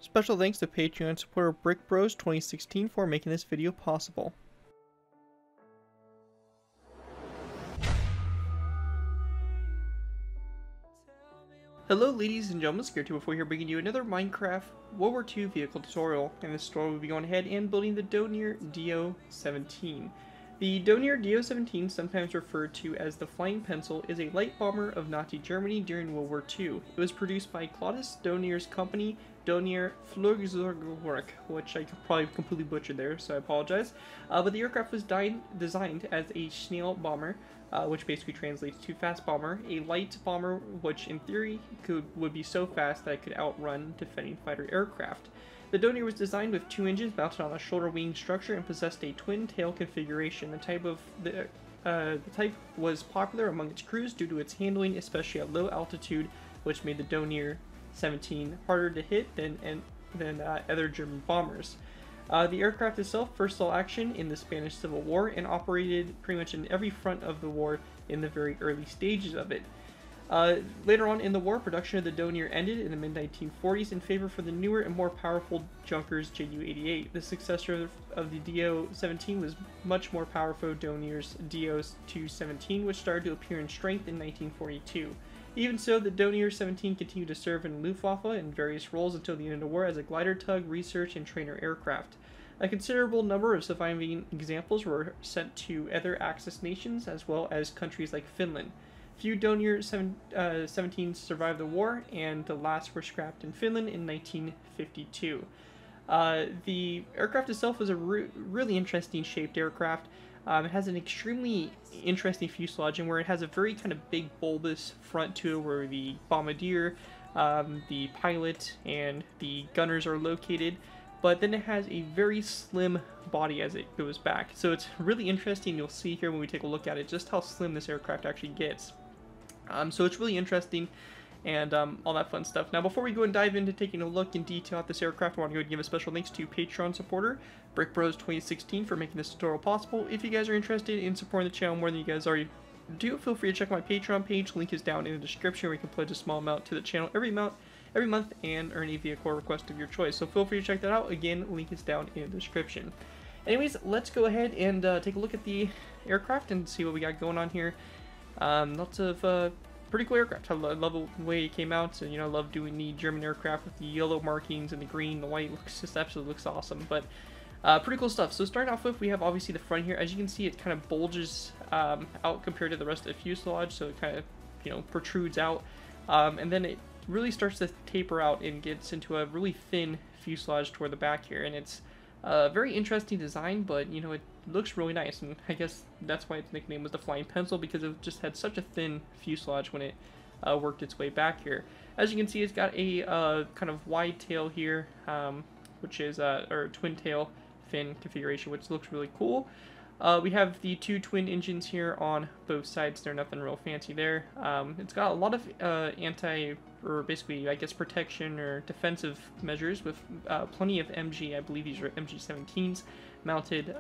Special thanks to Patreon supporter Brick Bros 2016 for making this video possible. Hello ladies and gentlemen, Scared2 before here bringing you another Minecraft World War II vehicle tutorial. In this tutorial we'll be going ahead and building the Dornier Do. The Dornier Do, sometimes referred to as the Flying Pencil, is a light bomber of Nazi Germany during World War II. It was produced by Claudius Dornier's company, Dornier Flugzeugwerk, which I probably completely butchered there, so I apologize. But the aircraft was designed as a Schnell bomber, which basically translates to fast bomber, a light bomber which in theory would be so fast that it could outrun defending fighter aircraft. The Dornier was designed with 2 engines mounted on a shoulder wing structure and possessed a twin tail configuration. The type was popular among its crews due to its handling, especially at low altitude, which made the Dornier 17 harder to hit than other German bombers. The aircraft itself first saw action in the Spanish Civil War and operated pretty much in every front of the war in the very early stages of it. Later on in the war, production of the Dornier ended in the mid-1940s in favor for the newer and more powerful Junkers Ju-88. The successor of the Do-17 was much more powerful Dornier's Do-217, which started to appear in strength in 1942. Even so, the Dornier 17 continued to serve in Luftwaffe in various roles until the end of the war as a glider tug, research, and trainer aircraft. A considerable number of surviving examples were sent to other Axis nations as well as countries like Finland. Few Dornier 17s survived the war, and the last were scrapped in Finland in 1952. The aircraft itself was a really interesting shaped aircraft. It has an extremely interesting fuselage, and where it has a very kind of big bulbous front to it, where the bombardier, the pilot, and the gunners are located. But then it has a very slim body as it goes back. So it's really interesting. You'll see here when we take a look at it just how slim this aircraft actually gets. So it's really interesting and all that fun stuff. Now before we go and dive into taking a look in detail at this aircraft, I want to go and give a special thanks to Patreon supporter Brick Bros 2016 for making this tutorial possible. If you guys are interested in supporting the channel more than you guys already do, feel free to check my Patreon page. Link is down in the description where you can pledge a small amount to the channel every month and earn a vehicle request of your choice. So feel free to check that out. Again, link is down in the description. Anyways, let's go ahead and take a look at the aircraft and see what we got going on here. Lots of pretty cool aircraft. I love the way it came out, and I love doing the German aircraft with the yellow markings and the green, the white. Just absolutely looks awesome. But pretty cool stuff. So starting off with, we have obviously the front here. As you can see, it kind of bulges out compared to the rest of the fuselage, so it kind of protrudes out, and then it really starts to taper out and gets into a really thin fuselage toward the back here, and it's a very interesting design, but it looks really nice, and I guess that's why its nickname was the Flying Pencil, because it just had such a thin fuselage when it worked its way back here. As you can see, it's got a kind of wide tail here, which is or twin tail fin configuration, which looks really cool. We have the 2 twin engines here on both sides. They're nothing real fancy there. It's got a lot of basically, I guess, protection or defensive measures with plenty of MG. I believe these are MG-17s mounted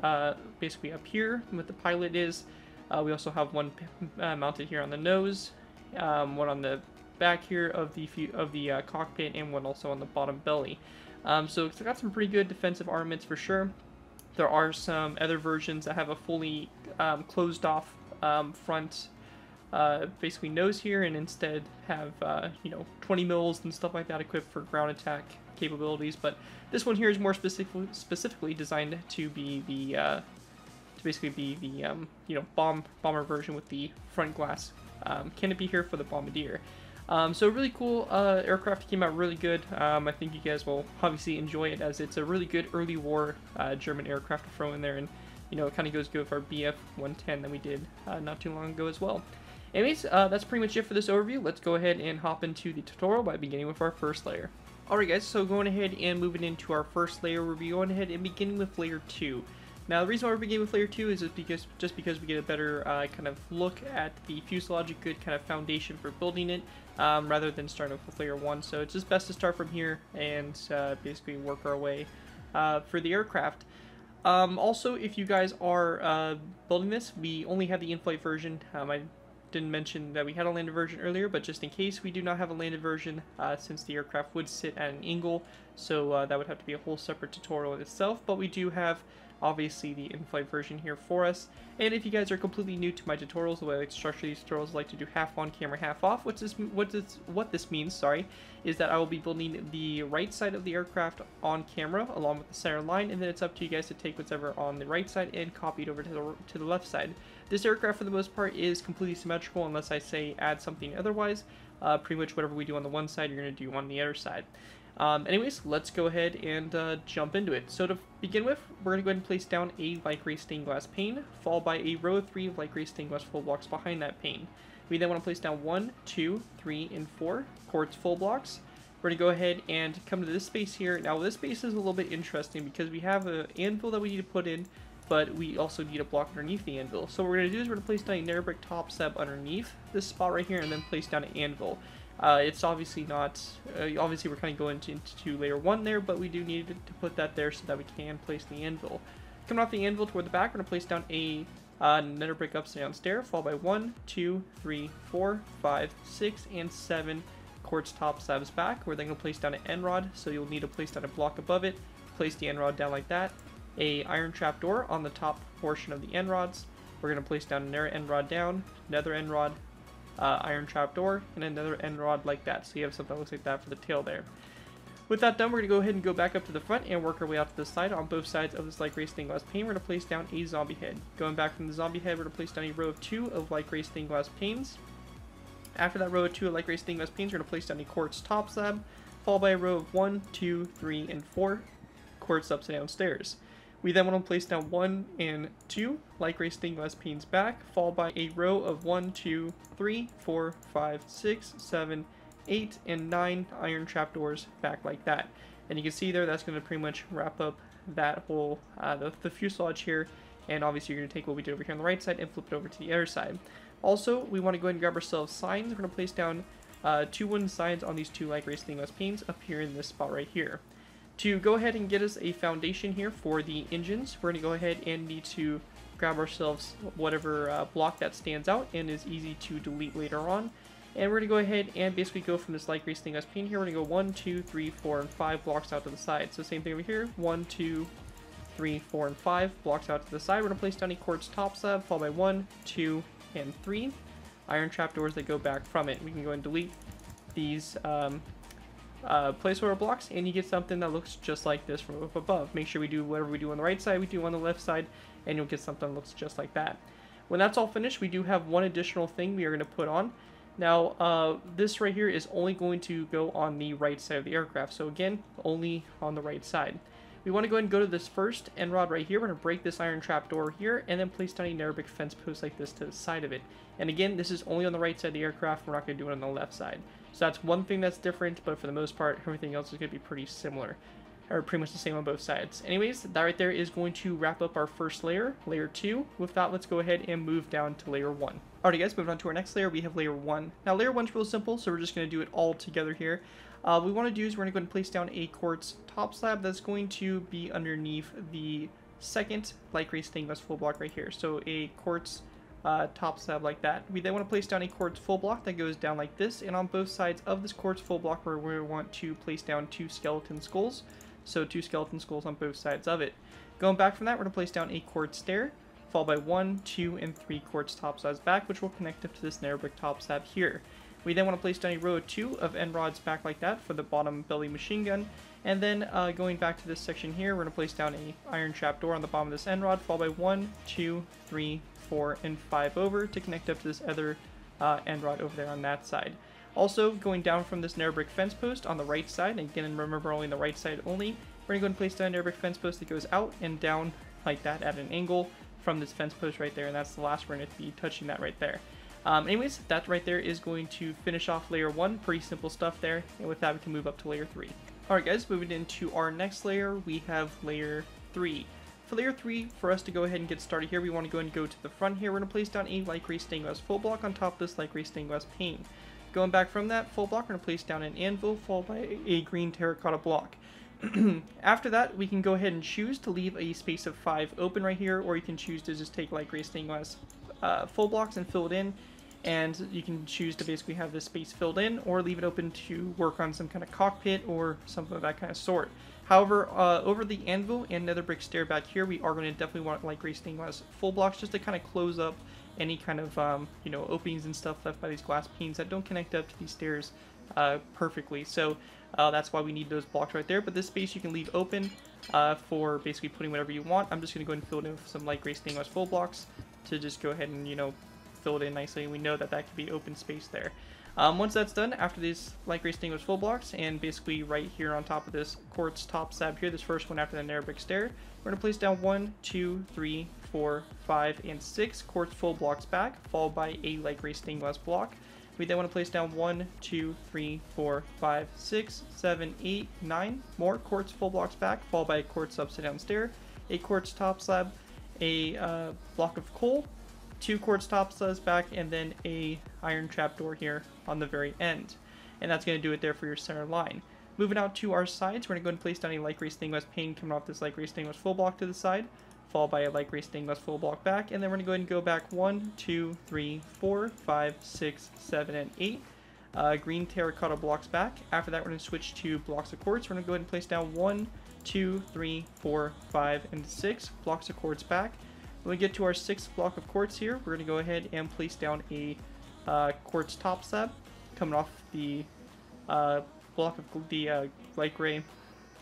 basically up here where the pilot is. We also have one mounted here on the nose, one on the back here of the cockpit, and one also on the bottom belly. So it's got some pretty good defensive armaments for sure. There are some other versions that have a fully closed off front basically nose here, and instead have 20 mils and stuff like that equipped for ground attack capabilities. But this one here is more specifically designed to be the bomber version with the front glass canopy here for the bombardier. So really cool aircraft. Came out really good. I think you guys will obviously enjoy it, as it's a really good early war German aircraft to throw in there, and it kind of goes good with our BF-110 that we did not too long ago as well. Anyways, that's pretty much it for this overview. Let's go ahead and hop into the tutorial by beginning with our first layer. Alright guys, so going ahead and moving into our first layer, we'll be going ahead and beginning with layer 2. Now the reason why we're beginning with layer 2 is just because we get a better kind of look at the fuselage, a good kind of foundation for building it, rather than starting off with layer 1. So it's just best to start from here and basically work our way for the aircraft. Also, if you guys are building this, we only have the in-flight version. I didn't mention that we had a landed version earlier, but just in case, we do not have a landed version since the aircraft would sit at an angle, so that would have to be a whole separate tutorial in itself, but we do have obviously the in-flight version here for us. And if you guys are completely new to my tutorials, the way I like to structure these tutorials, I like to do half on camera, half off. What this means, sorry, is that I will be building the right side of the aircraft on camera along with the center line, and then it's up to you guys to take whatever on the right side and copy it over to the left side. This aircraft for the most part is completely symmetrical unless I say add something otherwise. Pretty much whatever we do on the one side, you're going to do on the other side. Anyways, let's go ahead and jump into it. So to begin with, we're going to go ahead and place down a light gray stained glass pane, followed by a row of 3 of light gray stained glass full blocks behind that pane. We then want to place down 1, 2, 3, and 4 quartz full blocks. We're going to go ahead and come to this space here. Now this space is a little bit interesting because we have an anvil that we need to put in, but we also need a block underneath the anvil. So what we're going to do is we're going to place down a NeverGiveUp top slab underneath this spot right here and then place down an anvil. It's obviously not, obviously we're kind of going into layer 1 there, but we do need to put that there so that we can place the anvil. Coming off the anvil toward the back, we're going to place down a NeverGiveUp upside down stair, followed by 1, 2, 3, 4, 5, 6, and 7 quartz top slabs back. We're then going to place down an end rod, so you'll need to place down a block above it, place the end rod down like that, a iron trapdoor on the top portion of the end rods. We're going to place down another end rod down, another end rod, iron trapdoor, and another end rod like that. So you have something that looks like that for the tail there. With that done, we're going to go ahead and go back up to the front and work our way out to the side. On both sides of this light gray stained glass pane, we're going to place down a zombie head. Going back from the zombie head, we're going to place down a row of 2 of light gray stained glass panes. After that row of 2 of light gray stained glass panes, we're going to place down a quartz top slab, followed by a row of 1, 2, 3, and 4 quartz upside down stairs. We then want to place down 1 and 2 light gray stained glass panes back, followed by a row of 1, 2, 3, 4, 5, 6, 7, 8, and 9 iron trapdoors back like that. And you can see there that's going to pretty much wrap up that whole, the fuselage here. And obviously you're going to take what we did over here on the right side and flip it over to the other side. Also, we want to go ahead and grab ourselves signs. We're going to place down 2 wooden signs on these 2 light gray stained glass panes up here in this spot right here. To go ahead and get us a foundation here for the engines, we're going to go ahead and need to grab ourselves whatever block that stands out and is easy to delete later on. And we're going to go ahead and basically go from this light gray stained glass pane here. We're going to go 1, 2, 3, 4, and 5 blocks out to the side. So same thing over here, 1, 2, 3, 4, and 5 blocks out to the side. We're going to place down a quartz top slab, followed by 1, 2, and 3 iron trapdoors that go back from it. We can go and delete these placeholder blocks, and you get something that looks just like this from up above. Make sure we do whatever we do on the right side, we do on the left side, and you'll get something that looks just like that. When that's all finished, we do have one additional thing we are going to put on. Now, this right here is only going to go on the right side of the aircraft, so again, only on the right side. We want to go ahead and go to this first end rod right here. We're going to break this iron trapdoor here, and then place down a NeverGiveUp fence post like this to the side of it. And again, this is only on the right side of the aircraft. We're not going to do it on the left side. So that's one thing that's different, but for the most part, everything else is going to be pretty similar, or pretty much the same on both sides. Anyways, that right there is going to wrap up our first layer, layer 2. With that, let's go ahead and move down to layer 1. Alright guys, moving on to our next layer, we have layer 1. Now layer 1 is real simple, so we're just going to do it all together here. What we want to do is we're going to go and place down a quartz top slab that's going to be underneath the second light gray stained glass full block right here. So a quartz top slab like that. We then want to place down a quartz full block that goes down like this, and on both sides of this quartz full block we want to place down 2 skeleton skulls. So 2 skeleton skulls on both sides of it. Going back from that, we're going to place down a quartz stair, followed by 1, 2, and 3 quartz top slabs back, which will connect up to this NeverGiveUp top slab here. We then want to place down a row of 2 of end rods back like that for the bottom belly machine gun. And then going back to this section here, we're going to place down a iron trapdoor on the bottom of this end rod, followed by 1, 2, 3, 4, and 5 over to connect up to this other end rod over there on that side. Also, going down from this NeverGiveUp fence post on the right side, and again, remember only the right side only, we're going to go and place down a NeverGiveUp fence post that goes out and down like that at an angle from this fence post right there, and that's the last we're going to be touching that right there. Anyways, that right there is going to finish off layer 1. Pretty simple stuff there, and with that we can move up to layer 3. Alright guys, moving into our next layer, we have layer 3. For layer 3, for us to go ahead and get started here, we want to go and go to the front here. We're going to place down a light gray stained glass full block on top of this light gray stained glass pane. Going back from that full block, we're going to place down an anvil followed by a green terracotta block. After that, we can go ahead and choose to leave a space of 5 open right here, or you can choose to just take light gray stained glass full blocks and fill it in. and you can choose to basically have this space filled in or leave it open to work on some kind of cockpit or something of that kind of sort. However, over the anvil and nether brick stair back here, we are going to definitely want light gray stained glass full blocks just to kind of close up any kind of you know, openings and stuff left by these glass panes that don't connect up to these stairs perfectly. So that's why we need those blocks right there. But this space you can leave open for basically putting whatever you want. I'm just going to go ahead and fill it in with some light gray stained glass full blocks to just go ahead and, you know, fill it in nicely. We know that that could be open space there. Once that's done, after these light gray stained glass full blocks, and basically right here on top of this quartz top slab here, this first one after the nether brick stair, we're going to place down 1, 2, 3, 4, 5, and 6 quartz full blocks back, followed by a light gray stained glass block. We then want to place down 1, 2, 3, 4, 5, 6, 7, 8, 9 more quartz full blocks back, followed by a quartz upside down stair, a quartz top slab, a block of coal, 2 quartz top slabs back, and then a iron trapdoor here on the very end. And that's going to do it there for your center line. Moving out to our sides, we're going to go ahead and place down a light gray stained glass pane coming off this light gray stained glass full block to the side, followed by a light gray stained glass full block back, and then we're going to go ahead and go back 1, 2, 3, 4, 5, 6, 7, and 8 green terracotta blocks back. After that, we're going to switch to blocks of quartz. We're going to go ahead and place down 1, 2, 3, 4, 5, and 6 blocks of quartz back. When we get to our 6th block of quartz here, we're going to go ahead and place down a quartz top slab coming off the block of the light gray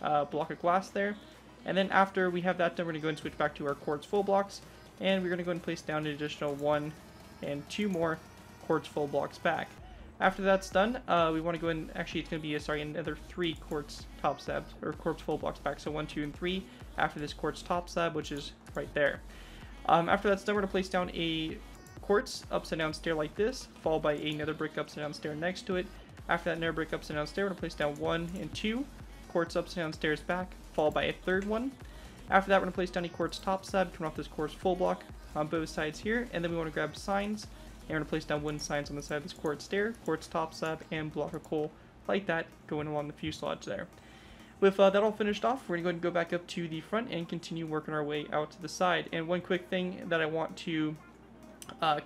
block of glass there. And then after we have that done, we're going to go and switch back to our quartz full blocks, and we're going to go and place down an additional 1 and 2 more quartz full blocks back. After that's done, we want to go and actually it's going to be another 3 quartz top slabs or quartz full blocks back. So 1, 2, and 3 after this quartz top slab, which is right there. After that's done, we're going to place down a quartz upside down stair like this, followed by a nether brick upside down stair next to it. After that nether brick upside down stair, we're going to place down 1 and 2 quartz upside down stairs back, followed by a 3rd one. After that, we're going to place down a quartz top slab coming off this quartz full block on both sides here, and then we want to grab signs, and we're going to place down wooden signs on the side of this quartz stair, quartz top slab, and block of coal like that going along the fuselage there. With that all finished off, we're going to go ahead and go back up to the front and continue working our way out to the side. And one quick thing that I want to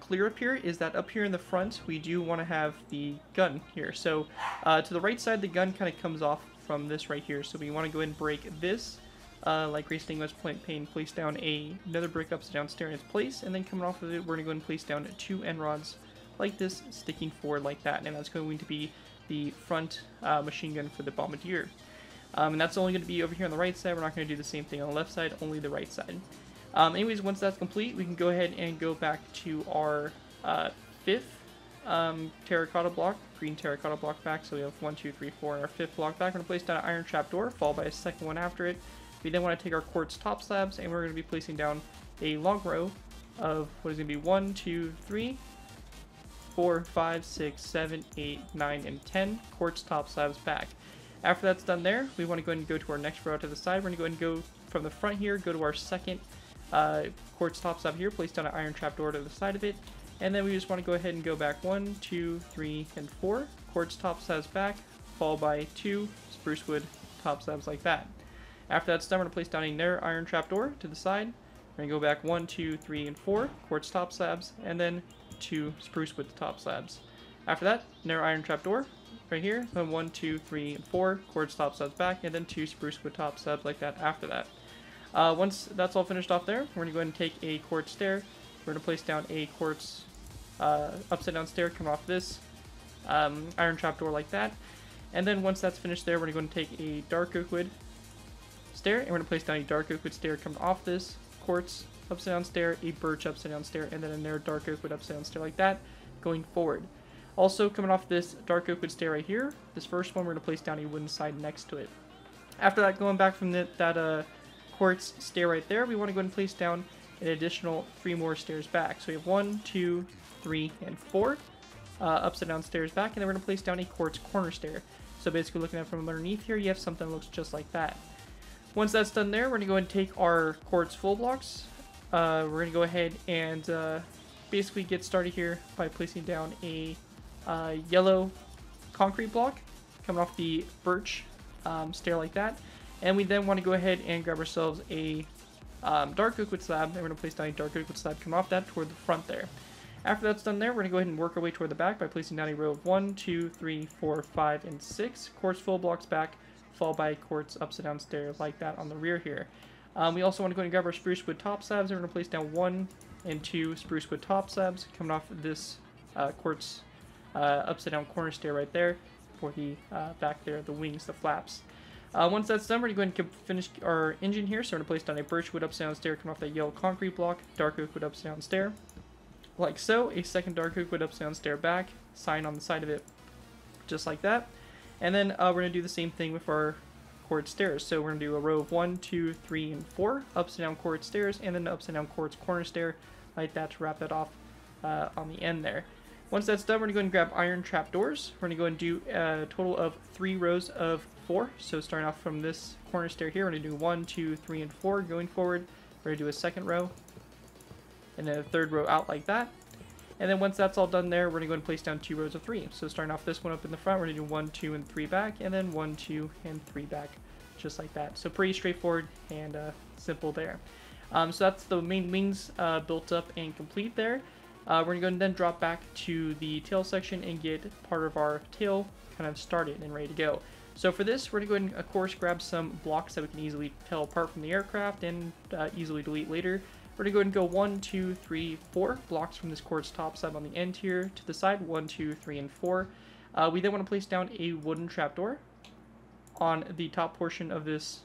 clear up here is that up here in the front, we do want to have the gun here. So to the right side, the gun kind of comes off from this right here. So we want to go ahead and break this, like gray stained glass pane, place down another brick upside down stair in its place, and then coming off of it, we're going to go ahead and place down 2 end rods like this, sticking forward like that. And that's going to be the front machine gun for the bombardier. And that's only going to be over here on the right side. We're not going to do the same thing on the left side, only the right side. Anyways, once that's complete, we can go ahead and go back to our 5th terracotta block, green terracotta block back. So we have 1, 2, 3, 4 in our 5th block back. We're going to place down an iron trapdoor, followed by a 2nd one after it. We then want to take our quartz top slabs, and we're going to be placing down a long row of what is going to be 1, 2, 3, 4, 5, 6, 7, 8, 9, and 10 quartz top slabs back. After that's done there, we want to go ahead and go to our next row to the side. We're going to go ahead and go from the front here, go to our 2nd quartz top slab here, place down an iron trapdoor to the side of it, and then we just want to go ahead and go back 1, 2, 3, and 4 quartz top slabs back, followed by 2 spruce wood top slabs like that. After that's done, we're going to place down another iron trapdoor to the side. We're going to go back 1, 2, 3, and 4 quartz top slabs, and then 2 spruce wood top slabs. After that, another iron trapdoor right here, then 1, 2, 3, and 4 quartz top slabs back, and then 2 spruce wood top slabs like that after that. Once that's all finished off there, we're going to go ahead and take a quartz stair. We're going to place down a quartz upside down stair coming off this iron trapdoor like that. And then once that's finished there, we're going to go and take a dark oak wood stair, and we're going to place down a dark oak wood stair coming off this quartz upside down stair, a birch upside down stair, and then another dark oak wood upside down stair like that going forward. Also coming off this dark oak wood stair right here, this first one, we're going to place down a wooden side next to it. After that, going back from that quartz stair right there, we want to go ahead and place down an additional 3 more stairs back. So we have 1, 2, 3, and 4 upside down stairs back, and then we're going to place down a quartz corner stair. So basically looking at it from underneath here, you have something that looks just like that. Once that's done there, we're going to go ahead and take our quartz full blocks. We're going to go ahead and basically get started here by placing down a yellow concrete block coming off the birch stair like that. And we then want to go ahead and grab ourselves a dark oak wood slab, and we're going to place down a dark oak wood slab coming off that toward the front there. After that's done there, we're going to go ahead and work our way toward the back by placing down a row of 1, 2, 3, 4, 5, and 6 quartz full blocks back, followed by quartz upside down stair like that on the rear here. We also want to go ahead and grab our spruce wood top slabs, and we're going to place down 1 and 2 spruce wood top slabs coming off of this quartz upside down corner stair right there for the back there, the wings, the flaps. Once that's done, we're going to go ahead and finish our engine here. So we're going to place down a birch wood upside down stair coming off that yellow concrete block, dark oak wood upside down stair, like so. A second dark oak wood upside down stair back, sign on the side of it, just like that. And then we're going to do the same thing with our quartz stairs. So we're going to do a row of 1, 2, 3, and 4 upside down quartz stairs, and then an upside down quartz corner stair like that to wrap that off on the end there. Once that's done, we're going to go and grab iron trapdoors. We're going to go and do a total of 3 rows of 4. So starting off from this corner stair here, we're going to do 1, 2, 3, and 4 going forward. We're going to do a second row, and then a third row out like that. And then once that's all done there, we're going to go and place down 2 rows of 3. So starting off this one up in the front, we're going to do 1, 2, and 3 back, and then 1, 2, and 3 back, just like that. So pretty straightforward and simple there. So that's the main wings built up and complete there. We're going to go and then drop back to the tail section and get part of our tail kind of started and ready to go. So for this, we're going to go ahead and, of course, grab some blocks that we can easily tell apart from the aircraft and easily delete later. We're going to go ahead and go 1, 2, 3, 4 blocks from this quartz top slab on the end here to the side, 1, 2, 3, and 4. We then want to place down a wooden trapdoor on the top portion of this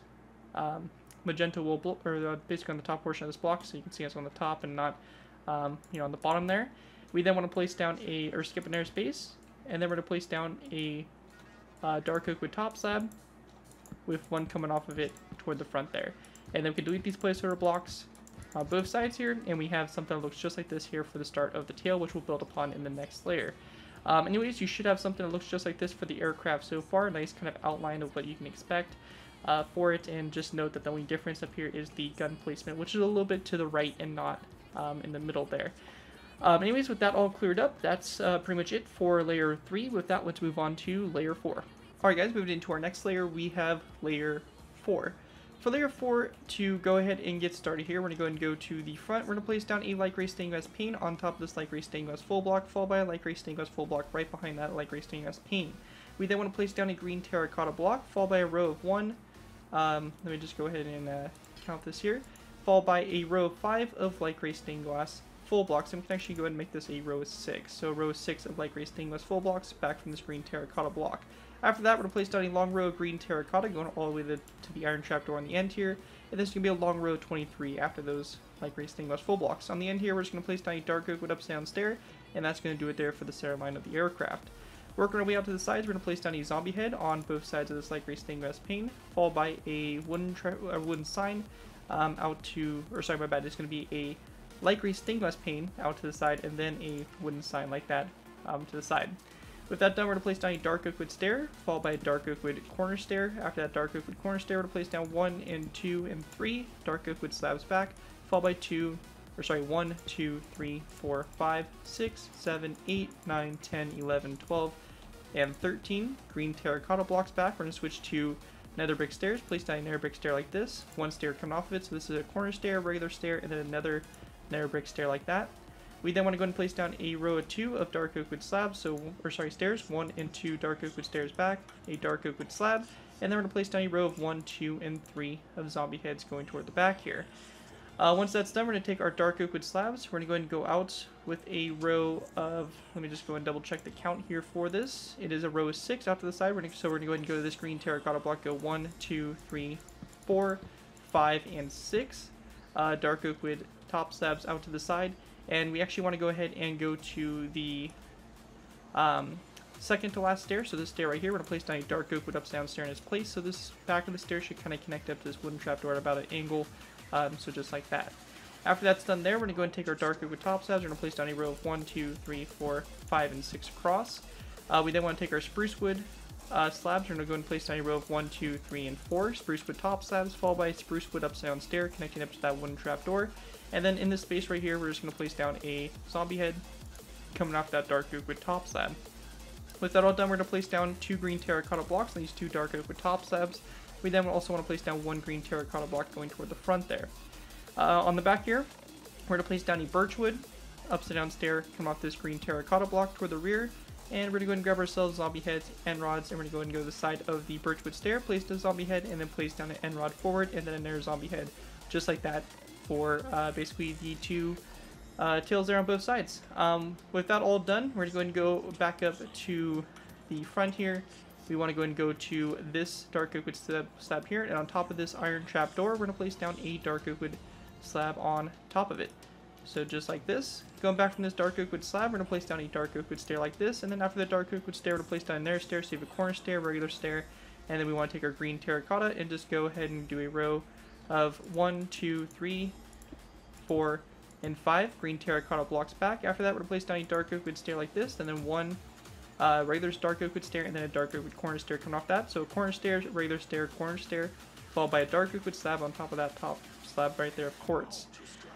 magenta wool, or basically on the top portion of this block, so you can see it's on the top and not on the bottom there. We then want to place down or skip an airspace, and then we're going to place down a dark oak wood top slab with one coming off of it toward the front there. And then we can delete these placeholder blocks on both sides here, and we have something that looks just like this here for the start of the tail, which we'll build upon in the next layer. Anyways, you should have something that looks just like this for the aircraft so far. Nice kind of outline of what you can expect for it, and just note that the only difference up here is the gun placement, which is a little bit to the right and not in the middle there. Anyways, with that all cleared up, that's pretty much it for layer 3. With that, let's move on to layer 4. Alright guys, moving into our next layer, we have layer 4. For layer 4, to go ahead and get started here, we're going to go and go to the front. We're going to place down a light gray stained glass pane on top of this light gray stained glass full block, followed by a light gray stained glass full block right behind that light gray stained glass pane. We then want to place down a green terracotta block, followed by a row of 1. Let me just go ahead and count this here. Followed by a row of 5 of light gray stained glass full blocks, and we can actually go ahead and make this a row of 6. So row 6 of light gray stained glass full blocks back from this green terracotta block. After that, we're going to place down a long row of green terracotta going all the way to the iron trapdoor on the end here, and this is going to be a long row of 23 after those light gray stained glass full blocks. On the end here, we're just going to place down a dark oak wood upside down stair, and that's going to do it there for the center line of the aircraft. Working our way out to the sides, we're going to place down a zombie head on both sides of this light gray stained glass pane, followed by a wooden sign out to, or sorry, my bad, it's going to be a light gray stained glass pane out to the side, and then a wooden sign like that to the side. With that done, we're going to place down a dark oak wood stair, followed by a dark oak wood corner stair. After that dark oak wood corner stair, we're going to place down 1 and 2 and 3 dark oak wood slabs back, followed by 1, 2, 3, 4, 5, 6, 7, 8, 9, 10, 11, 12, and 13 green terracotta blocks back. We're going to switch to nether brick stairs, place down a nether brick stair like this, one stair coming off of it, so this is a corner stair, regular stair, and then another nether brick stair like that. We then want to go and place down a row of 2 of dark oak wood slabs, stairs, 1 and 2 dark oak wood stairs back, a dark oak wood slab, and then we're going to place down a row of 1, 2, and 3 of zombie heads going toward the back here. Once that's done, we're going to take our dark oak wood slabs. We're going to go ahead and go out with a row of, let me just go and double check the count here for this. It is a row of 6 out to the side, so we're going to go ahead and go to this green terracotta block, go 1, 2, 3, 4, 5, and 6 dark oak wood top slabs out to the side. And we actually want to go ahead and go to the second to last stair. So this stair right here, we're going to place down a dark oak wood upside down stair in its place. So this back of the stair should kind of connect up to this wooden trapdoor at about an angle. So just like that. After that's done there, we're going to go and take our dark oak wood top slabs. We're going to place down a row of 1, 2, 3, 4, 5, and 6 across. We then want to take our spruce wood slabs. We're going to go and place down a row of 1, 2, 3, and 4 spruce wood top slabs, followed by a spruce wood upside down stair connecting up to that wooden trapdoor. And then in this space right here, we're just going to place down a zombie head coming off that dark oak wood top slab. With that all done, we're going to place down 2 green terracotta blocks on these 2 dark oak wood top slabs. We then also want to place down 1 green terracotta block going toward the front there. On the back here, we're going to place down a birch wood upside down stair, come off this green terracotta block toward the rear, and we're going to go ahead and grab ourselves zombie heads and rods, and we're going to go ahead and go to the side of the birchwood stair, place the zombie head, and then place down an end rod forward, and then another zombie head, just like that, for basically the two tails there on both sides. With that all done, we're going to go ahead and go back up to the front here. We want to go ahead and go to this dark oak wood slab here, and on top of this iron trapdoor, we're going to place down a dark oak wood slab on top of it. So just like this. Going back from this dark oak wood slab, we're going to place down a dark oak wood stair like this, and then after the dark oak wood stair, we're going to place down another stair, so you have a corner stair, regular stair, and then we want to take our green terracotta and just go ahead and do a row of 1, 2, 3, 4, and 5 green terracotta blocks back. After that, we're going to place down a dark oak wood stair like this, and then one regular dark oak wood stair, and then a dark oak wood corner stair coming off that. So corner stair, regular stair, corner stair, followed by a dark oak wood slab on top of that top slab right there of quartz.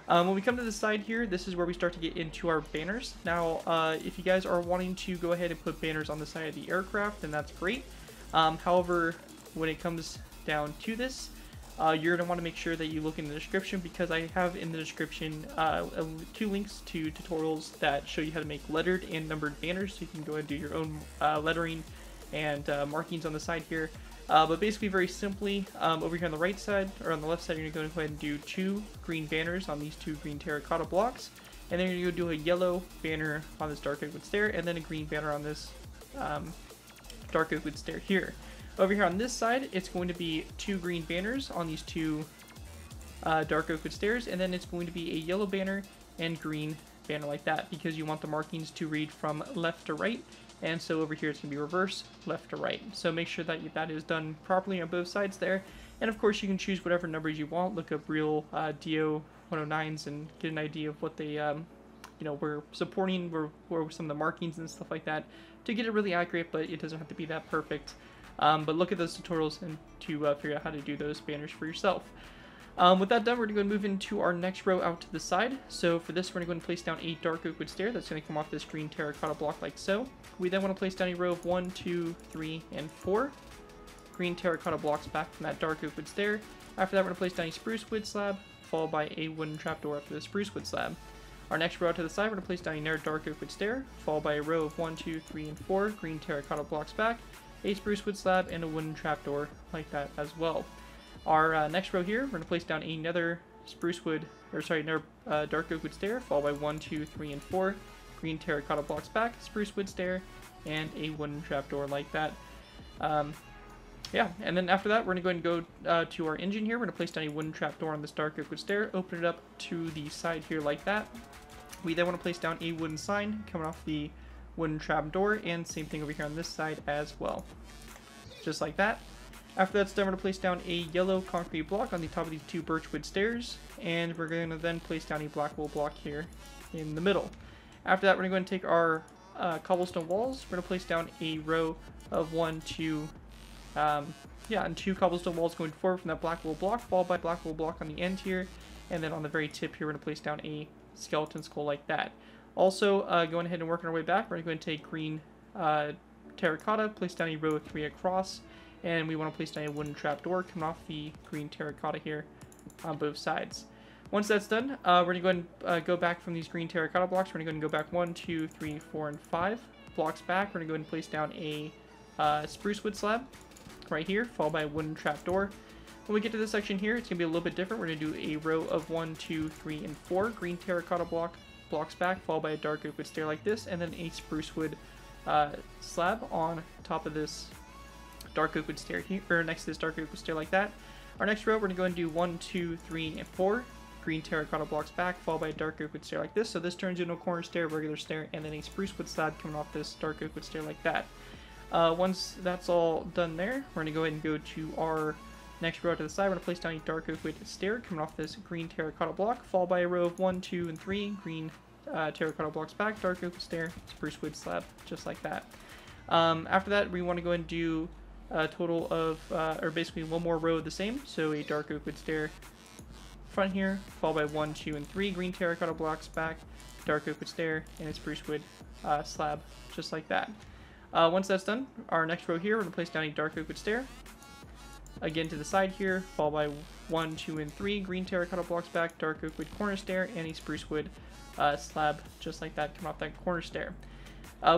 When we come to the side here, this is where we start to get into our banners. Now, if you guys are wanting to go ahead and put banners on the side of the aircraft, then that's great. However, when it comes down to this, you're going to want to make sure that you look in the description, because I have in the description 2 links to tutorials that show you how to make lettered and numbered banners, so you can go ahead and do your own lettering and markings on the side here. But basically, very simply, over here on the right side, or on the left side, you're going to go ahead and do 2 green banners on these 2 green terracotta blocks, and then you're going to do a yellow banner on this dark oak wood stair, and then a green banner on this dark oak wood stair here. Over here on this side, it's going to be 2 green banners on these 2 dark oak wood stairs, and then it's going to be a yellow banner and green banner like that, because you want the markings to read from left to right, and so over here it's going to be reverse, left to right. So make sure that that is done properly on both sides there, and of course you can choose whatever numbers you want, look up real DO 109s and get an idea of what they we're supporting, where some of the markings and stuff like that, to get it really accurate, but it doesn't have to be that perfect. But look at those tutorials and to figure out how to do those banners for yourself. With that done, we're going to go and move into our next row out to the side. So for this, we're going to go and place down a dark oak wood stair that's going to come off this green terracotta block like so. We then want to place down a row of 1, 2, 3, and 4 green terracotta blocks back from that dark oak wood stair. After that, we're going to place down a spruce wood slab, followed by a wooden trapdoor after the spruce wood slab. Our next row out to the side, we're going to place down another dark oak wood stair, followed by a row of 1, 2, 3, and 4 green terracotta blocks back, a spruce wood slab, and a wooden trapdoor like that as well. Our next row here, we're going to place down another dark oak wood stair, followed by 1, 2, 3, and 4 green terracotta blocks back, spruce wood stair, and a wooden trapdoor like that. Yeah, and then after that, we're going to go and go to our engine here. We're going to place down a wooden trapdoor on this dark oak wood stair, open it up to the side here like that. We then want to place down a wooden sign coming off the wooden trapdoor, and same thing over here on this side as well. Just like that. After that's done, we're going to place down a yellow concrete block on the top of these 2 birchwood stairs, and we're going to then place down a black wool block here in the middle. After that, we're going to take our cobblestone walls. We're going to place down a row of 1, 2, and 2 cobblestone walls going forward from that black wool block, followed by black wool block on the end here, and then on the very tip here, we're going to place down a skeleton skull like that. Also, going ahead and working our way back, we're going to take green terracotta, place down a row of 3 across, and we want to place down a wooden trapdoor coming off the green terracotta here on both sides. Once that's done, we're going to go ahead and go back from these green terracotta blocks. We're going to go ahead and go back 1, 2, 3, 4, and 5 blocks back. We're going to go ahead and place down a spruce wood slab right here, followed by a wooden trapdoor. When we get to this section here, it's going to be a little bit different. We're going to do a row of 1, 2, 3, and 4 green terracotta blocks back, followed by a dark oak wood stair like this, and then a spruce wood slab on top of this dark oak wood stair here, or next to this dark oak wood stair like that. Our next row, we're going to go and do 1, 2, 3, and 4 green terracotta blocks back, followed by a dark oak wood stair like this. So this turns into a corner stair, regular stair, and then a spruce wood slab coming off this dark oak wood stair like that. Once that's all done there, we're going to go ahead and go to our next row to the side. We're going to place down a dark oak wood stair coming off this green terracotta block, followed by a row of 1, 2, and 3 green terracotta blocks back, dark oak wood stair, spruce wood slab, just like that. After that, we want to go ahead and do a total of, or basically one more row of the same. So a dark oak wood stair front here, followed by 1, 2, and 3 green terracotta blocks back, dark oak wood stair, and a spruce wood slab, just like that. Once that's done, our next row here, we're going to place down a dark oak wood stair, again to the side here, followed by 1, 2, and 3 green terracotta blocks back, dark oak wood corner stair, and a spruce wood slab just like that coming off that corner stair.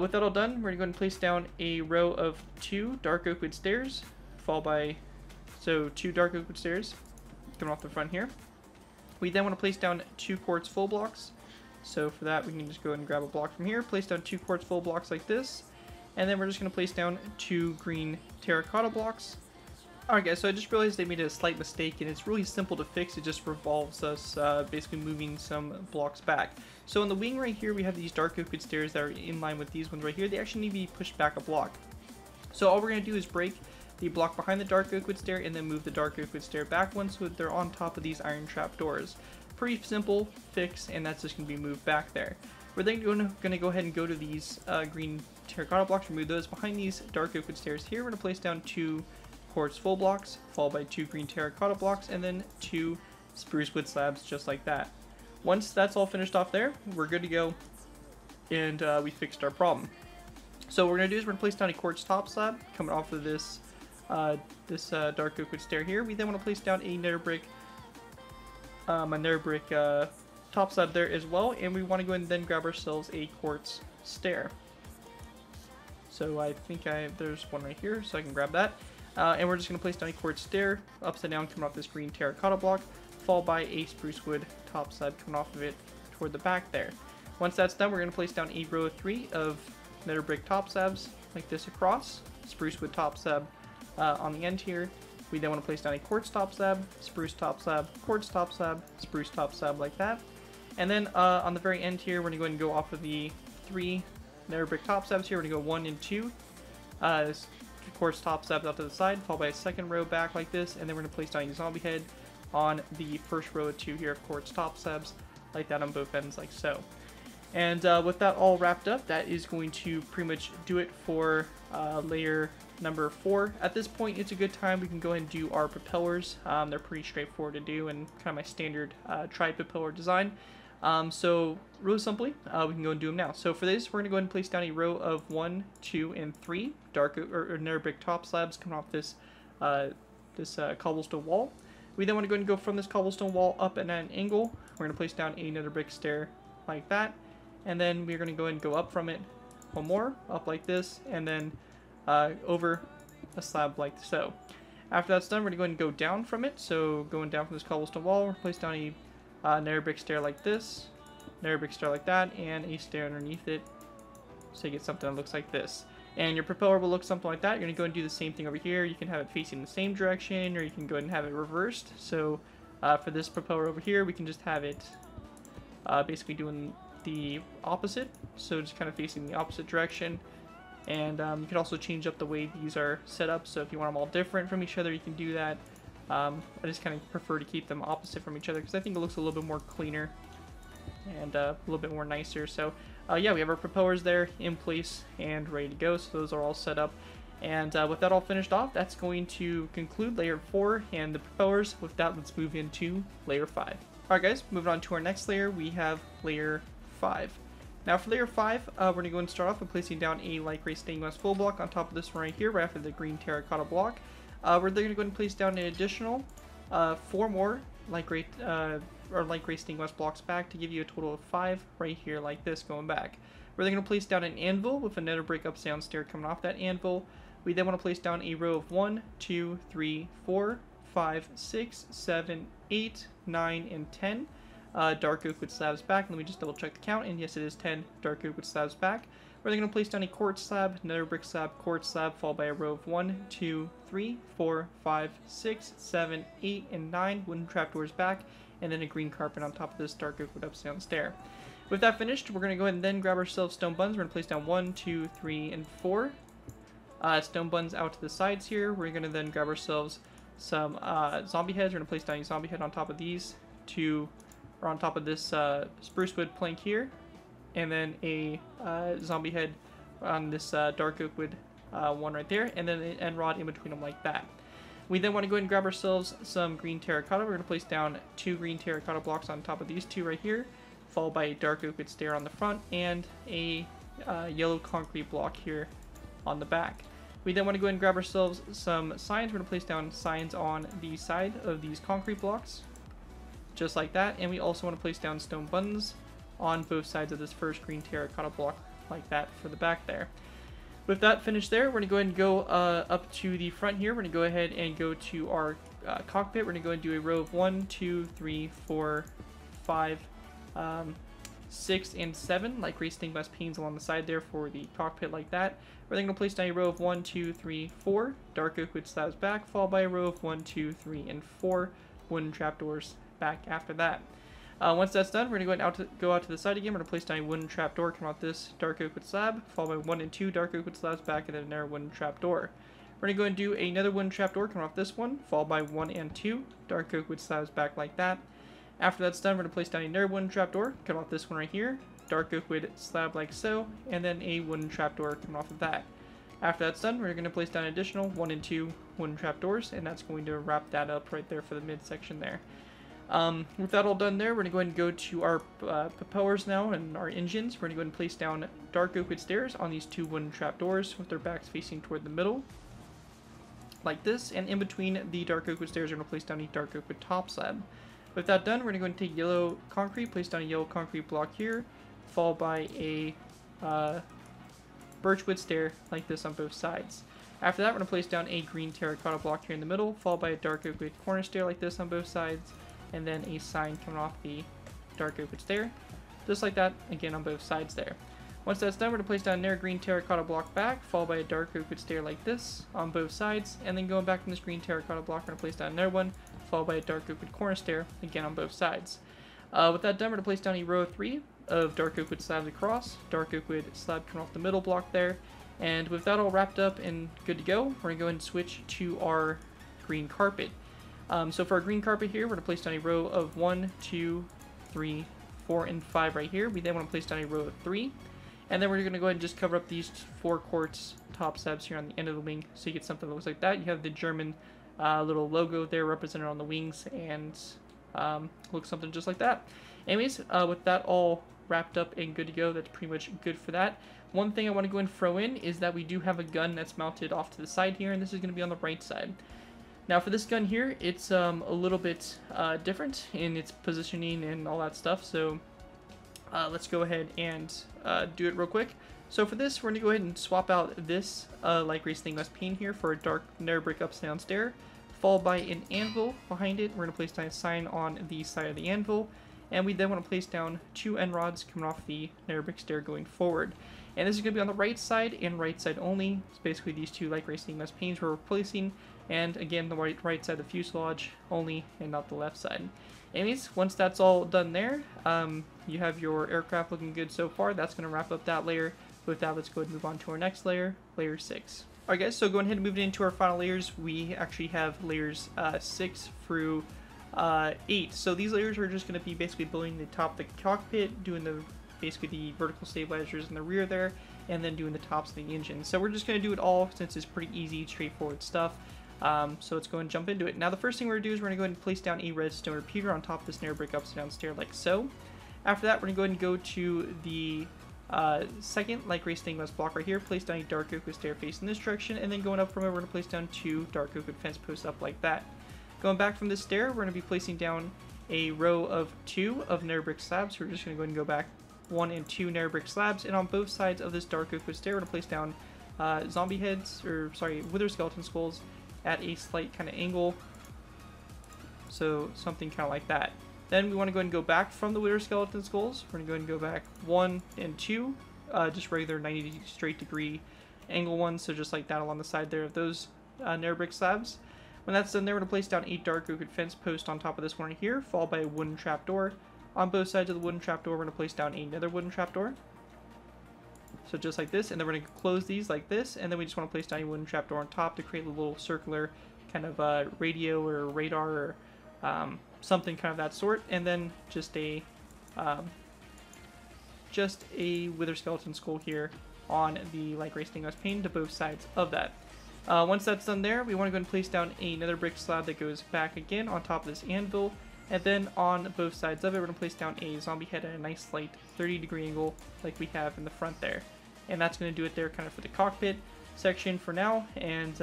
With that all done, we're going to go ahead and place down a row of 2 dark oak wood stairs, followed by 2 dark oak wood stairs coming off the front here. We then want to place down 2 quartz full blocks. So for that, we can just go ahead and grab a block from here, place down 2 quartz full blocks like this, and then we're just going to place down 2 green terracotta blocks. Alright guys, so I just realized they made a slight mistake, and it's really simple to fix. It just revolves us basically moving some blocks back. So on the wing right here, we have these dark oak wood stairs that are in line with these ones right here. They actually need to be pushed back a block. So all we're going to do is break the block behind the dark oak wood stair and then move the dark oak wood stair back one so that they're on top of these iron trapdoors. Pretty simple fix, and that's just going to be moved back there. We're then going to go ahead and go to these green terracotta blocks, remove those. Behind these dark oak wood stairs here, we're going to place down 2 quartz full blocks, followed by 2 green terracotta blocks, and then 2 spruce wood slabs just like that. Once that's all finished off there, we're good to go, and we fixed our problem. So what we're going to do is we're going to place down a quartz top slab coming off of this dark oak wood stair here. We then want to place down a nether brick top slab there as well, and we want to go ahead and then grab ourselves a quartz stair. So I think there's one right here, so I can grab that. And we're just going to place down a quartz stair upside down coming off this green terracotta block, followed by a spruce wood top slab coming off of it toward the back there. Once that's done, we're going to place down a row of 3 of nether brick top slabs like this across, spruce wood top slab on the end here. We then want to place down a quartz top slab, spruce top slab, quartz top slab, spruce top slab like that. And then on the very end here, we're going to go ahead and go off of the 3 nether brick top slabs here. We're going to go 1 and 2. Quartz top slabs out to the side, followed by a second row back like this, and then we're going to place down a zombie head on the first row of 2 here of quartz top slabs like that on both ends like so. And with that all wrapped up, that is going to pretty much do it for layer number 4. At this point, it's a good time we can go ahead and do our propellers. They're pretty straightforward to do and kind of my standard tri-propeller design. So really simply, we can go and do them now. So for this, we're going to go ahead and place down a row of 1, 2, and 3 dark or nether brick top slabs coming off this cobblestone wall. We then want to go ahead and go from this cobblestone wall up at an angle. We're going to place down a nether brick stair like that, and then we're going to go ahead and go up from it one more, up like this, and then over a slab like so. After that's done, we're going to go ahead and go down from it. So going down from this cobblestone wall, we're place down a nether brick stair like this, nether brick stair like that, and a stair underneath it, so you get something that looks like this. And your propeller will look something like that. You're going to go and do the same thing over here. You can have it facing the same direction, or you can go ahead and have it reversed. So for this propeller over here, we can just have it basically doing the opposite, so just kind of facing the opposite direction. And you can also change up the way these are set up, so if you want them all different from each other, you can do that. I just kind of prefer to keep them opposite from each other because I think it looks a little bit more cleaner and a little bit more nicer. So yeah, we have our propellers there in place and ready to go, so those are all set up. And with that all finished off, that's going to conclude layer 4 and the propellers. With that, let's move into layer 5. Alright guys, moving on to our next layer, we have layer 5. Now for layer 5, we're going to go and start off by placing down a light gray stained glass full block on top of this one right here, right after the green terracotta block. We're then going to go and place down an additional 4 more light gray stained glass blocks back to give you a total of 5 right here like this going back. We're then going to place down an anvil with a nether brick upside down stair coming off that anvil. We then want to place down a row of 1, 2, 3, 4, 5, 6, 7, 8, 9, and 10 dark oak wood slabs back. Let me just double check the count, and yes, it is 10 dark oak wood slabs back. We're then going to place down a quartz slab, nether brick slab, quartz slab, followed by a row of 1, 2, 3, 4, 5, 6, 7, 8, and 9 wooden trapdoors back, and then a green carpet on top of this dark oak wood upside down stair. With that finished, we're going to go ahead and then grab ourselves stone buns. We're going to place down 1, 2, 3, and 4 stone buns out to the sides here. We're going to then grab ourselves some zombie heads. We're going to place down a zombie head on top of these or on top of this spruce wood plank here, and then a zombie head on this dark oak wood one right there, and then an end rod in between them like that. We then want to go ahead and grab ourselves some green terracotta. We're going to place down 2 green terracotta blocks on top of these 2 right here, followed by a dark oak wood stair on the front, and a yellow concrete block here on the back. We then want to go ahead and grab ourselves some signs. We're going to place down signs on the side of these concrete blocks, just like that. And we also want to place down stone buttons on both sides of this first green terracotta block, like that for the back there. With that finished there, we're going to go ahead and go up to the front here. We're going to go ahead and go to our cockpit. We're going to go ahead and do a row of 1, 2, 3, 4, 5, 6, and 7, like race stained glass panes along the side there for the cockpit, like that. We're then going to place down a row of 1, 2, 3, 4 dark oak wood slabs back, followed by a row of 1, 2, 3, and 4 wooden trapdoors back after that. Once that's done, we're going to go out to the side again. We're going to place down a wooden trapdoor, come out this dark oak wood slab, followed by 1 and 2 dark oak wood slabs back, and then another wooden trapdoor. We're going to go and do another wooden trapdoor, come off this one, followed by 1 and 2 dark oak wood slabs back, like that. After that's done, we're going to place down another wooden trapdoor, cut off this one right here, dark oak wood slab like so, and then a wooden trapdoor coming off of that. After that's done, we're going to place down additional 1 and 2 wooden trapdoors, and that's going to wrap that up right there for the midsection there. With that all done there, we're going to go ahead and go to our propellers now and our engines. We're going to go ahead and place down dark oak wood stairs on these 2 wooden trapdoors with their backs facing toward the middle, like this, and in between the dark oak wood stairs, we're going to place down a dark oak wood top slab. With that done, we're going to go and take yellow concrete, place down a yellow concrete block here, followed by a birchwood stair like this on both sides. After that, we're going to place down a green terracotta block here in the middle, followed by a dark oak wood corner stair like this on both sides, and then a sign coming off the dark oak wood stair, just like that, again on both sides there. Once that's done, we're going to place down another green terracotta block back, followed by a dark oak wood stair like this on both sides, and then going back from this green terracotta block, we're going to place down another one, followed by a dark oak wood corner stair, again on both sides. With that done, we're going to place down a row of 3 of dark oak wood slabs across, dark oak wood slab coming off the middle block there, and with that all wrapped up and good to go, we're going to go ahead and switch to our green carpet. So for our green carpet here, we're going to place down a row of 1, 2, 3, 4, and 5 right here. We then want to place down a row of 3, and then we're going to go ahead and just cover up these 4 quartz top slabs here on the end of the wing, so you get something that looks like that. You have the German little logo there represented on the wings, and looks something just like that. Anyways, with that all wrapped up and good to go, that's pretty much good for that. One thing I want to go and throw in is that we do have a gun that's mounted off to the side here, and this is going to be on the right side. Now for this gun here, it's a little bit different in its positioning and all that stuff, so let's go ahead and do it real quick. So for this, we're going to go ahead and swap out this light gray stained glass pane here for a dark nether brick upside down stair, followed by an anvil behind it. We're going to place down a sign on the side of the anvil, and we then want to place down 2 end rods coming off the nether brick stair going forward. And this is going to be on the right side and right side only. It's basically these 2 light gray stained glass panes we're replacing, and again the right side of the fuselage only and not the left side. Anyways, once that's all done there, you have your aircraft looking good so far. That's going to wrap up that layer. With that, let's go ahead and move on to our next layer, layer 6. Alright guys, so going ahead and moving into our final layers, we actually have layers 6 through 8. So these layers are just going to be basically building the top of the cockpit, doing basically the vertical stabilizers in the rear there, and then doing the tops of the engine. So we're just going to do it all since it's pretty easy, straightforward stuff. So let's go and jump into it. Now the first thing we're going to do is we're going to go ahead and place down a redstone repeater on top of this nether brick upside down stair like so. After that, we're going to go ahead and go to the second light gray stained glass block right here, place down a dark oak wood stair facing this direction, and then going up from it, we're going to place down 2 dark oak wood fence posts up like that. Going back from this stair, we're going to be placing down a row of 2 of nether brick slabs. So we're just going to go ahead and go back 1 and 2 nether brick slabs, and on both sides of this dark oak wood stair, we're going to place down zombie heads, or sorry, wither skeleton skulls at a slight kind of angle, so something kind of like that. Then we want to go ahead and go back from the wither skeleton skulls. We're going to go ahead and go back 1 and 2, just regular 90 straight degree angle ones, so just like that along the side there of those nether brick slabs. When that's done there, we're going to place down a dark oak wood fence post on top of this one right here, followed by a wooden trapdoor. On both sides of the wooden trapdoor, we're going to place down another wooden trapdoor. So just like this, and then we're going to close these like this, and then we just want to place down a wooden trapdoor on top to create a little circular kind of radio or radar or something kind of that sort, and then just a wither skeleton skull here on the light gray stained glass pane to both sides of that. Once that's done there, we want to go and place down another brick slab that goes back again on top of this anvil, and then on both sides of it, we're going to place down a zombie head at a nice slight 30-degree angle like we have in the front there. And that's going to do it there kind of for the cockpit. section for now, and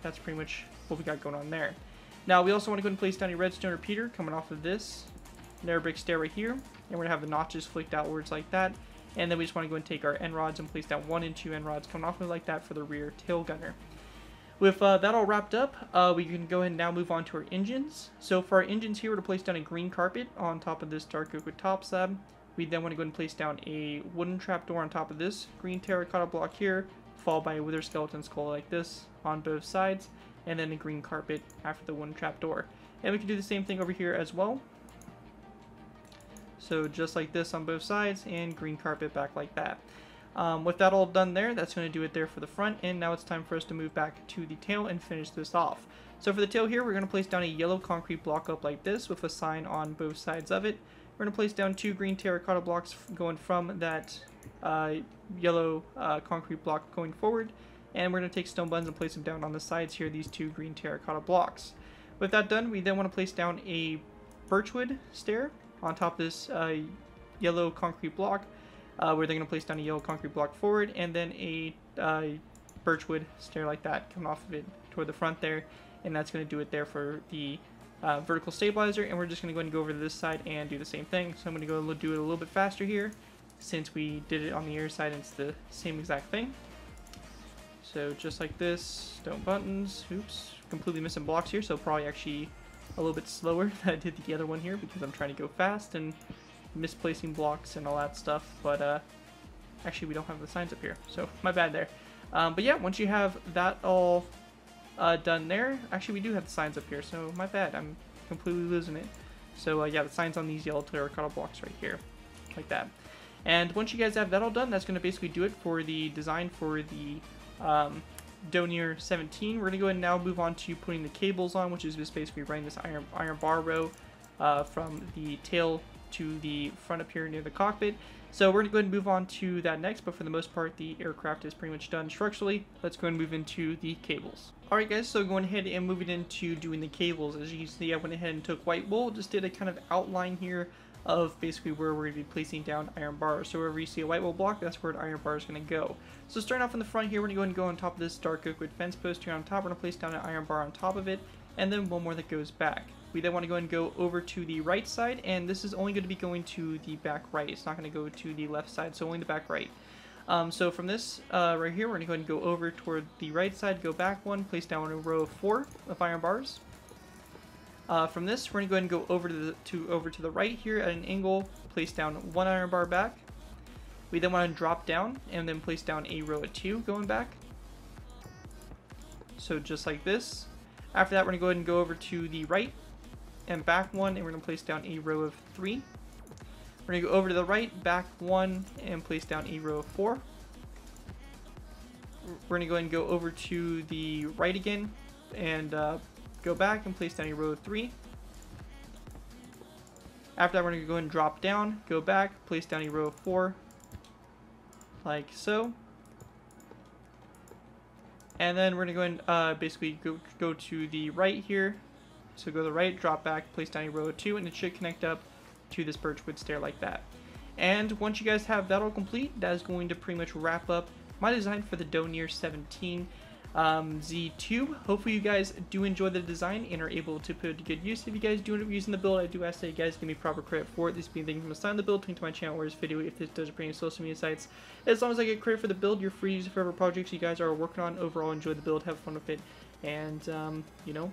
that's pretty much what we got going on there. Now we also want to go ahead and place down a redstone repeater coming off of this nether brick stair right here, and we're going to have the notches flicked outwards like that, and then we just want to go and take our end rods and place down 1 and 2 end rods coming off of it like that for the rear tail gunner. With that all wrapped up, we can go ahead and now move on to our engines. So for our engines here, we're to place down a green carpet on top of this dark oak with top slab. We then want to go ahead and place down a wooden trapdoor on top of this green terracotta block here, followed by a wither skeleton skull like this on both sides, and then a green carpet after the wooden trapdoor. And we can do the same thing over here as well. So just like this on both sides, and green carpet back like that. With that all done there, that's going to do it there for the front, and now it's time for us to move back to the tail and finish this off. So for the tail here, we're going to place down a yellow concrete block up like this with a sign on both sides of it. We're going to place down 2 green terracotta blocks going from that yellow concrete block going forward, and we're going to take stone buttons and place them down on the sides here, these 2 green terracotta blocks. With that done, we then want to place down a birchwood stair on top of this yellow concrete block. We're then going to place down a yellow concrete block forward, and then a birchwood stair like that coming off of it toward the front there, and that's going to do it there for the vertical stabilizer. And we're just going to go ahead and go over to this side and do the same thing. So I'm going to go do it a little bit faster here, since we did it on the air side and it's the same exact thing. So just like this, stone buttons, oops, completely missing blocks here, so probably actually a little bit slower than I did the other one here because I'm trying to go fast and misplacing blocks and all that stuff. But actually we don't have the signs up here, so my bad there. But yeah, once you have that all done there, actually we do have the signs up here, so my bad, I'm completely losing it. So yeah, the signs on these yellow terracotta blocks right here, like that. And once you guys have that all done, that's going to basically do it for the design for the Dornier 17. We're going to go ahead and now move on to putting the cables on, which is just basically running this iron bar row from the tail to the front up here near the cockpit. So we're going to go ahead and move on to that next, but for the most part the aircraft is pretty much done structurally. Let's go ahead and move into the cables. Alright guys, so going ahead and moving into doing the cables. As you can see, I went ahead and took white wool, just did a kind of outline here of basically where we're going to be placing down iron bars. So wherever you see a white wool block, that's where an iron bar is going to go. So starting off in the front here, we're going to go ahead and go on top of this dark oak wood fence post here on top. We're going to place down an iron bar on top of it, and then one more that goes back. We then want to go ahead and go over to the right side, and this is only going to be going to the back right. It's not going to go to the left side, so only the back right. So from this right here, we're going to go ahead and go over toward the right side, go back one, place down a row of 4 of iron bars. From this, we're going to go ahead and go over to the right here at an angle, place down 1 iron bar back. We then want to drop down and then place down a row of 2 going back. So just like this. After that, we're going to go ahead and go over to the right and back 1, and we're going to place down a row of 3. We're going to go over to the right, back 1, and place down a row of 4. We're going to go ahead and go over to the right again and go back and place down a row of 3. After that, we're going to go ahead and drop down, go back, place down a row of 4, like so. And then we're going to go ahead and basically go to the right here. So go to the right, drop back, place down a row of 2, and it should connect up to this birchwood stair like that. And once you guys have that all complete, that is going to pretty much wrap up my design for the Dornier 17 Z-2. Hopefully you guys do enjoy the design and are able to put it to good use. If you guys do end up using the build, I do ask that you guys give me proper credit for it. This being thing from the start of the build, link to my channel or this video if this does bring social media sites. As long as I get credit for the build, you're free to use it for whatever projects you guys are working on. Overall, enjoy the build, have fun with it, and you know,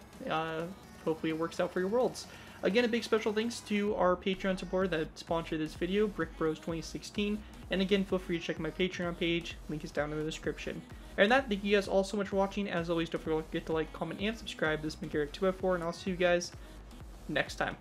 hopefully it works out for your worlds. Again, a big special thanks to our Patreon supporter that sponsored this video, BrickBros2016. And again, feel free to check my Patreon page. Link is down in the description. And that, thank you guys all so much for watching. As always, don't forget to like, comment, and subscribe. This has been Jerick204, and I'll see you guys next time.